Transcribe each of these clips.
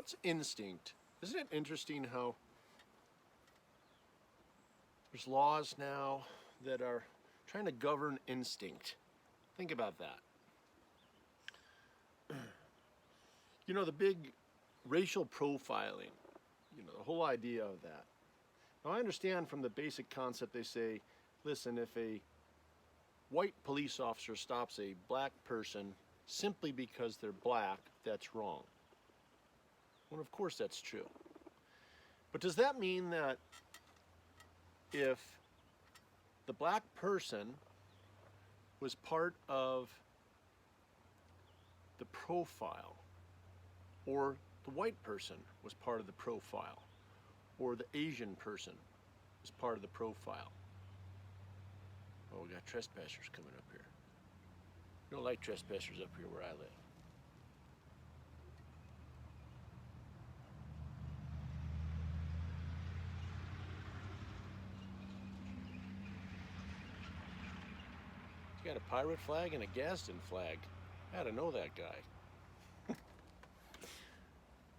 What's instinct? Isn't it interesting how there's laws now that are trying to govern instinct? Think about that. You know, the big racial profiling, the whole idea of that. Now, I understand from the basic concept they say, listen, if a white police officer stops a black person simply because they're black, that's wrong. Well, of course that's true. But does that mean that if the black person was part of the profile, or the white person was part of the profile, or the Asian person was part of the profile? Oh, we got trespassers coming up here. We don't like trespassers up here where I live. He's got a pirate flag and a Gadsden flag. I had to know that guy.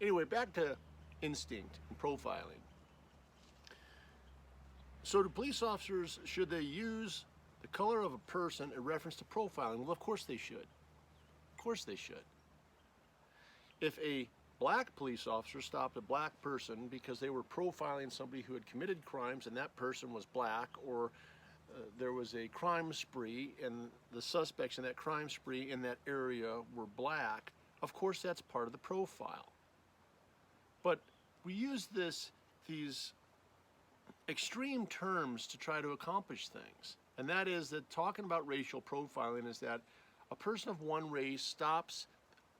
Anyway, back to instinct and profiling. So do police officers, should they use the color of a person in reference to profiling? Well, of course they should. Of course they should. If a black police officer stopped a black person because they were profiling somebody who had committed crimes and that person was black, or there was a crime spree and the suspects in that crime spree in that area were black, of course that's part of the profile. But we use these extreme terms to try to accomplish things. And that is that talking about racial profiling is that a person of one race stops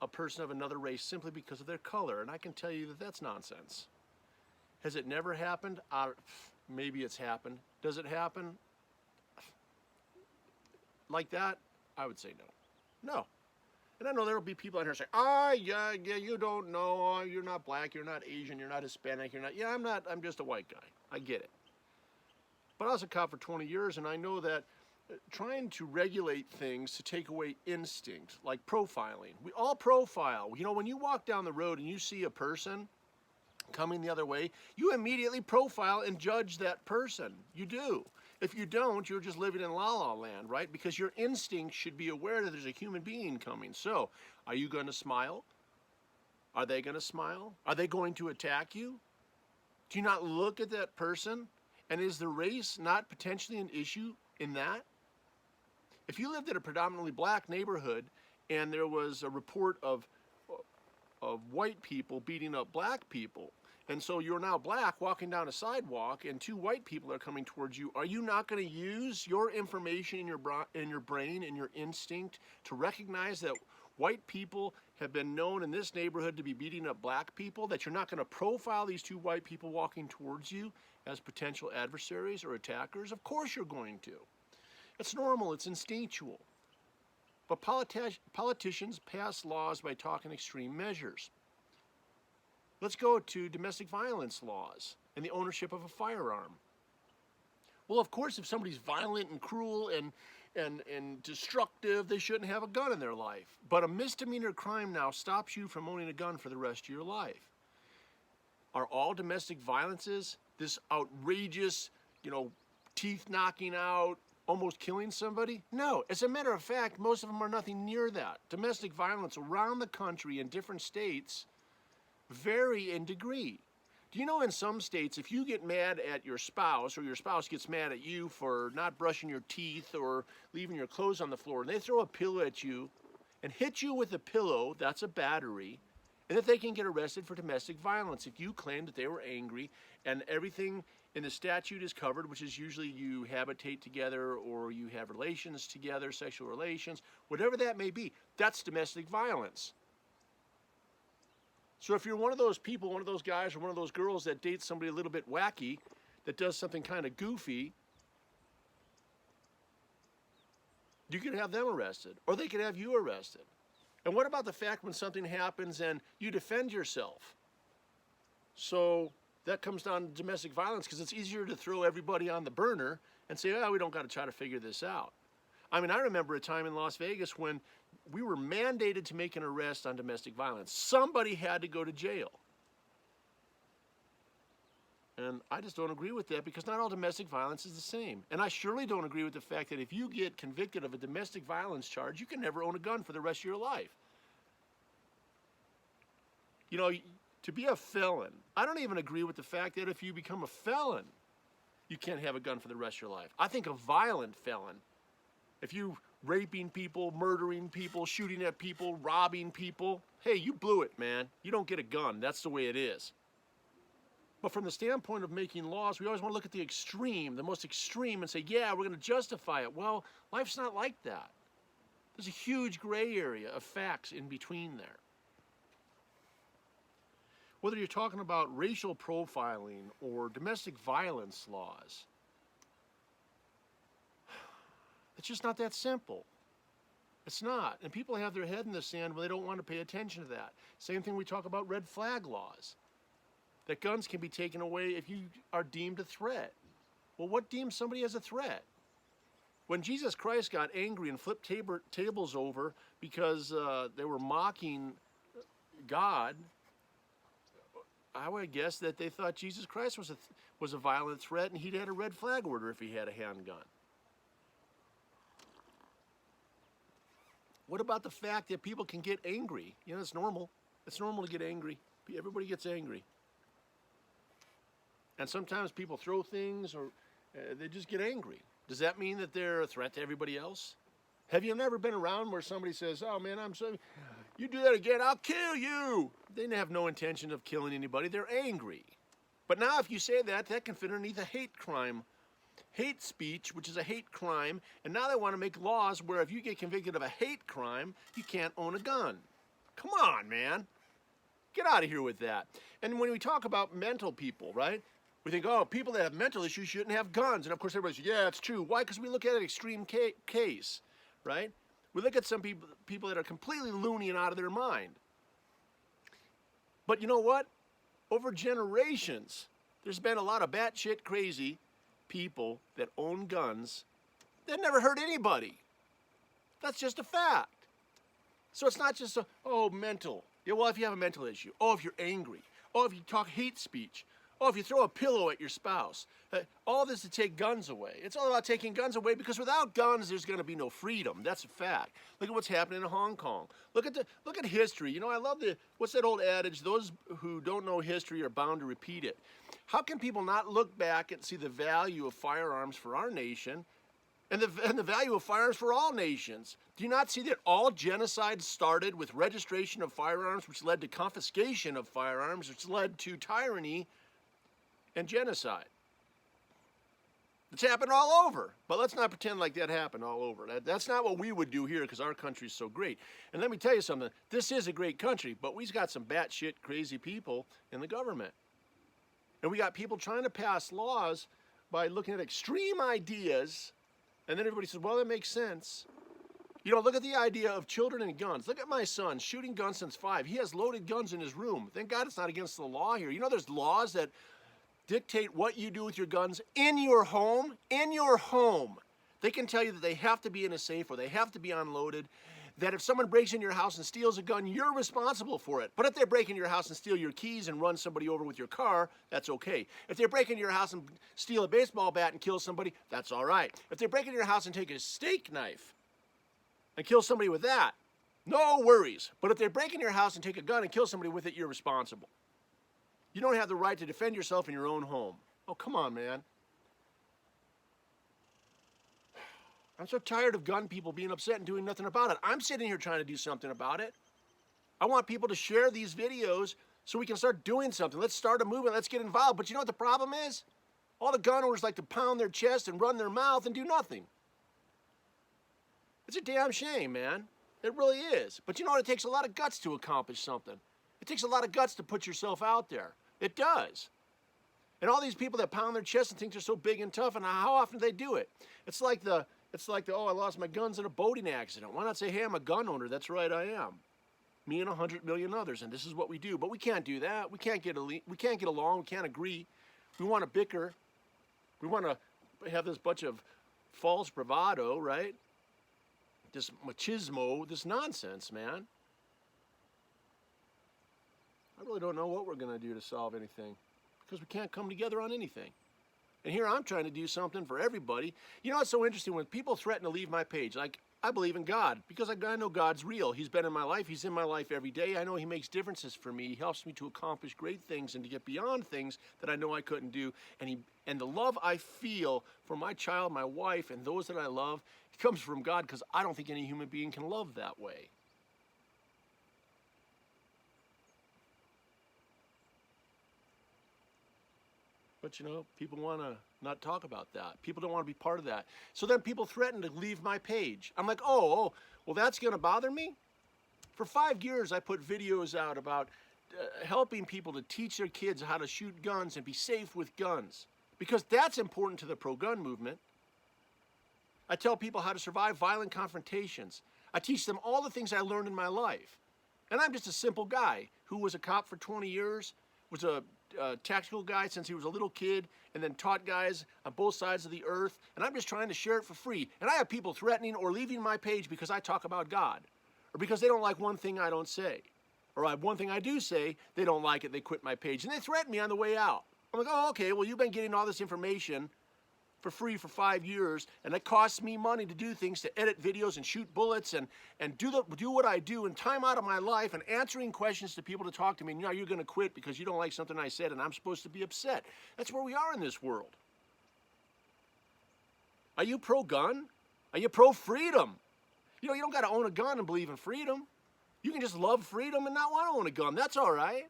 a person of another race simply because of their color. And I can tell you that that's nonsense. Has it never happened? Maybe it's happened. Does it happen like that? I would say no. No. And I know there will be people out here saying, yeah, you don't know, you're not black, you're not Asian, you're not Hispanic, yeah, I'm just a white guy. I get it. But I was a cop for 20 years, and I know that trying to regulate things to take away instinct, like profiling. We all profile. You know, when you walk down the road and you see a person coming the other way, you immediately profile and judge that person. You do. If you don't, you're just living in la-la land, right? Because your instinct should be aware that there's a human being coming. So, are you going to smile? Are they going to smile? Are they going to attack you? Do you not look at that person? And is the race not potentially an issue in that? If you lived in a predominantly black neighborhood and there was a report of white people beating up black people, and so you're now black walking down a sidewalk and two white people are coming towards you, are you not going to use your information in your brain and your instinct to recognize that white people have been known in this neighborhood to be beating up black people, that you're not going to profile these two white people walking towards you as potential adversaries or attackers? Of course you're going to. It's normal, it's instinctual. But politicians pass laws by talking extreme measures. Let's go to domestic violence laws and the ownership of a firearm. Well, of course, if somebody's violent and cruel and destructive, they shouldn't have a gun in their life. But a misdemeanor crime now stops you from owning a gun for the rest of your life. Are all domestic violences this outrageous, teeth knocking out, almost killing somebody? No. As a matter of fact, most of them are nothing near that. Domestic violence around the country in different states vary in degree. Do you know in some states, if you get mad at your spouse or your spouse gets mad at you for not brushing your teeth or leaving your clothes on the floor, and they throw a pillow at you and hit you with a pillow, that's a battery, and that they can get arrested for domestic violence if you claim that they were angry and everything in the statute is covered, which is usually you habitate together or you have relations together, sexual relations, whatever that may be, that's domestic violence. So if you're one of those people, one of those guys or one of those girls that dates somebody a little bit wacky, that does something kind of goofy, you could have them arrested, or they could have you arrested. And what about the fact when something happens and you defend yourself? So that comes down to domestic violence because it's easier to throw everybody on the burner and say, we don't got to try to figure this out. I mean, I remember a time in Las Vegas when we were mandated to make an arrest on domestic violence. Somebody had to go to jail. And I just don't agree with that because not all domestic violence is the same. And I surely don't agree with the fact that if you get convicted of a domestic violence charge, you can never own a gun for the rest of your life. You know, to be a felon, I don't even agree with the fact that if you become a felon, you can't have a gun for the rest of your life. I think a violent felon, if you raping people, murdering people, shooting at people, robbing people, hey, you blew it, man. You don't get a gun. That's the way it is. But from the standpoint of making laws, we always want to look at the extreme, the most extreme, and say, yeah, we're going to justify it. Well, life's not like that. There's a huge gray area of facts in between there. Whether you're talking about racial profiling or domestic violence laws, it's just not that simple. It's not. And people have their head in the sand when they don't want to pay attention to that. Same thing we talk about red flag laws. That guns can be taken away if you are deemed a threat. Well, what deems somebody as a threat? When Jesus Christ got angry and flipped tables over because they were mocking God, I would guess that they thought Jesus Christ was a violent threat and he'd had a red flag order if he had a handgun. What about the fact that people can get angry? You know, it's normal. It's normal to get angry. Everybody gets angry. And sometimes people throw things or they just get angry. Does that mean that they're a threat to everybody else? Have you never been around where somebody says, oh man, I'm sorry, you do that again, I'll kill you. They have no intention of killing anybody. They're angry. But now if you say that, that can fit underneath a hate crime. Hate speech, which is a hate crime. And now they want to make laws where if you get convicted of a hate crime, you can't own a gun. Come on, man. Get out of here with that. And when we talk about mental people, right? We think, oh, people that have mental issues shouldn't have guns. And of course everybody says, yeah, it's true. Why? Because we look at an extreme case, right? We look at some people that are completely loony and out of their mind. But you know what? Over generations, there's been a lot of batshit crazy people that own guns that never hurt anybody. That's just a fact. So it's not just mental. Yeah, well, if you have a mental issue. Oh, if you're angry. Oh, if you talk hate speech. Oh, if you throw a pillow at your spouse. All this to take guns away. It's all about taking guns away because without guns, there's going to be no freedom. That's a fact. Look at what's happening in Hong Kong. Look at history. You know, I love what's that old adage? Those who don't know history are bound to repeat it. How can people not look back and see the value of firearms for our nation and the value of firearms for all nations? Do you not see that all genocide started with registration of firearms, which led to confiscation of firearms, which led to tyranny and genocide? It's happened all over, but let's not pretend like that happened all over. That's not what we would do here because our country's so great. And let me tell you something, this is a great country, but we've got some batshit crazy people in the government. And we got people trying to pass laws by looking at extreme ideas, and then everybody says, well, that makes sense. You know, look at the idea of children and guns. Look at my son, shooting guns since 5. He has loaded guns in his room. Thank God it's not against the law here. You know, there's laws that dictate what you do with your guns in your home. In your home. They can tell you that they have to be in a safe or they have to be unloaded. That if someone breaks in your house and steals a gun, you're responsible for it. But if they break in your house and steal your keys and run somebody over with your car, that's okay. If they break into your house and steal a baseball bat and kill somebody, that's all right. If they break into your house and take a steak knife and kill somebody with that, no worries. But if they break into your house and take a gun and kill somebody with it, you're responsible. You don't have the right to defend yourself in your own home. Oh, come on, man. I'm so tired of gun people being upset and doing nothing about it. I'm sitting here trying to do something about it. I want people to share these videos so we can start doing something. Let's start a movement. Let's get involved. But you know what the problem is? All the gun owners like to pound their chest and run their mouth and do nothing. It's a damn shame, man. It really is. But you know what? It takes a lot of guts to accomplish something. It takes a lot of guts to put yourself out there. It does. And all these people that pound their chest and think they're so big and tough, and how often do they do it? It's like the, oh, I lost my guns in a boating accident. Why not say, hey, I'm a gun owner. That's right, I am. Me and 100 million others, and this is what we do. But we can't do that. We can't get along. We can't agree. We want to bicker. We want to have this bunch of false bravado, right? This machismo, this nonsense, man. I really don't know what we're going to do to solve anything. because we can't come together on anything. And here I'm trying to do something for everybody. You know what's so interesting? When people threaten to leave my page, like, I believe in God because I know God's real. He's been in my life. He's in my life every day. I know He makes differences for me. He helps me to accomplish great things and to get beyond things that I know I couldn't do. And the love I feel for my child, my wife, and those that I love comes from God, because I don't think any human being can love that way. But, you know, people want to not talk about that. People don't want to be part of that. So then people threaten to leave my page. I'm like, oh, well, that's going to bother me? For 5 years, I put videos out about helping people to teach their kids how to shoot guns and be safe with guns, because that's important to the pro-gun movement. I tell people how to survive violent confrontations. I teach them all the things I learned in my life. And I'm just a simple guy who was a cop for 20 years, was a tactical guy since he was a little kid, and then taught guys on both sides of the earth, and I'm just trying to share it for free. And I have people threatening or leaving my page because I talk about God, or because they don't like one thing I don't say, or one thing I do say, they don't like it, they quit my page, and they threaten me on the way out. I'm like, oh, okay, well, you've been getting all this information for free for 5 years, and it costs me money to do things, to edit videos and shoot bullets and do what I do, and time out of my life and answering questions to people to talk to me, and you're going to quit because you don't like something I said and I'm supposed to be upset. That's where we are in this world. Are you pro-gun? Are you pro-freedom? You know, you don't got to own a gun and believe in freedom. You can just love freedom and not want to own a gun. That's all right.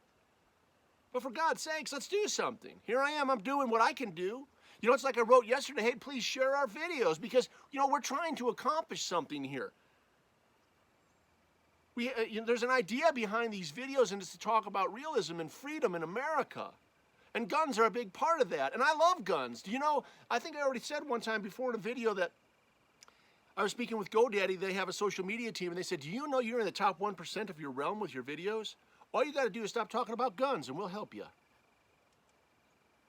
But for God's sakes, let's do something. Here I am. I'm doing what I can do. You know, it's like I wrote yesterday, hey, please share our videos, because, you know, we're trying to accomplish something here. There's an idea behind these videos, and it's to talk about realism and freedom in America. And guns are a big part of that. And I love guns. Do you know, I think I already said one time before in a video that I was speaking with GoDaddy. They have a social media team, and they said, do you know you're in the top 1% of your realm with your videos? All you got to do is stop talking about guns, and we'll help you.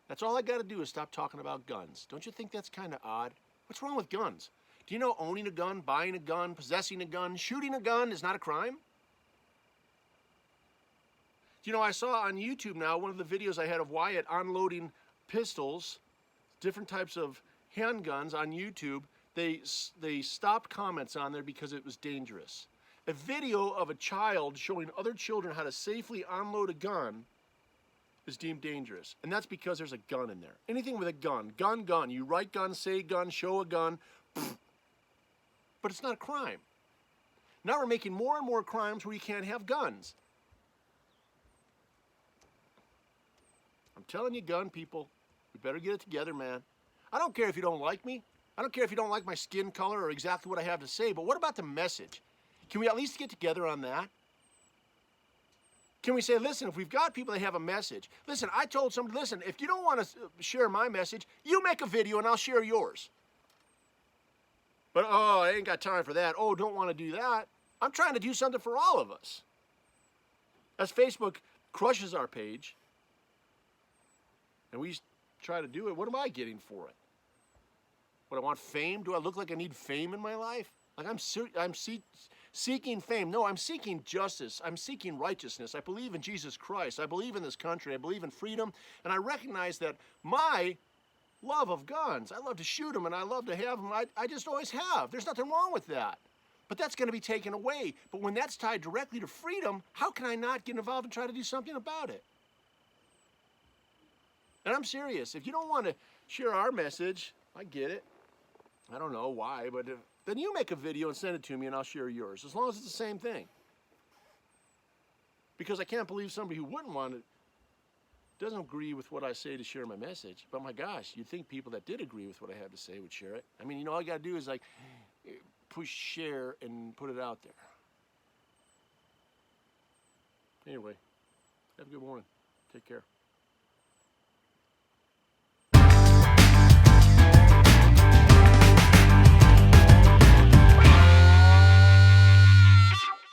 That's all I got to do is stop talking about guns. Don't you think that's kind of odd? What's wrong with guns? Do you know owning a gun, buying a gun, possessing a gun, shooting a gun is not a crime? Do you know, I saw on YouTube now one of the videos I had of Wyatt unloading pistols, different types of handguns on YouTube. They stopped comments on there because it was dangerous. A video of a child showing other children how to safely unload a gun is deemed dangerous. And that's because there's a gun in there. Anything with a gun. Gun. You write gun, say gun, show a gun. But it's not a crime. Now we're making more and more crimes where you can't have guns. I'm telling you, gun people, we better get it together, man. I don't care if you don't like me. I don't care if you don't like my skin color or exactly what I have to say, but what about the message? Can we at least get together on that? Can we say, listen, if we've got people that have a message, listen, I told somebody, listen, if you don't want to share my message, you make a video and I'll share yours. But, oh, I ain't got time for that. Oh, don't want to do that. I'm trying to do something for all of us. As Facebook crushes our page, and we try to do it, what am I getting for it? What, I want fame? Do I look like I need fame in my life? Like I'm seeking fame. No, I'm seeking justice. I'm seeking righteousness. I believe in Jesus Christ. I believe in this country. I believe in freedom. And I recognize that my love of guns, I love to shoot them and I love to have them. I just always have. There's nothing wrong with that. But that's going to be taken away. But when that's tied directly to freedom, how can I not get involved and try to do something about it? And I'm serious. If you don't want to share our message, I get it. I don't know why, but then you make a video and send it to me and I'll share yours, as long as it's the same thing. Because I can't believe somebody who wouldn't want it doesn't agree with what I say to share my message. But my gosh, you'd think people that did agree with what I had to say would share it. I mean, you know, all you got to do is like push share and put it out there. Anyway, have a good morning. Take care.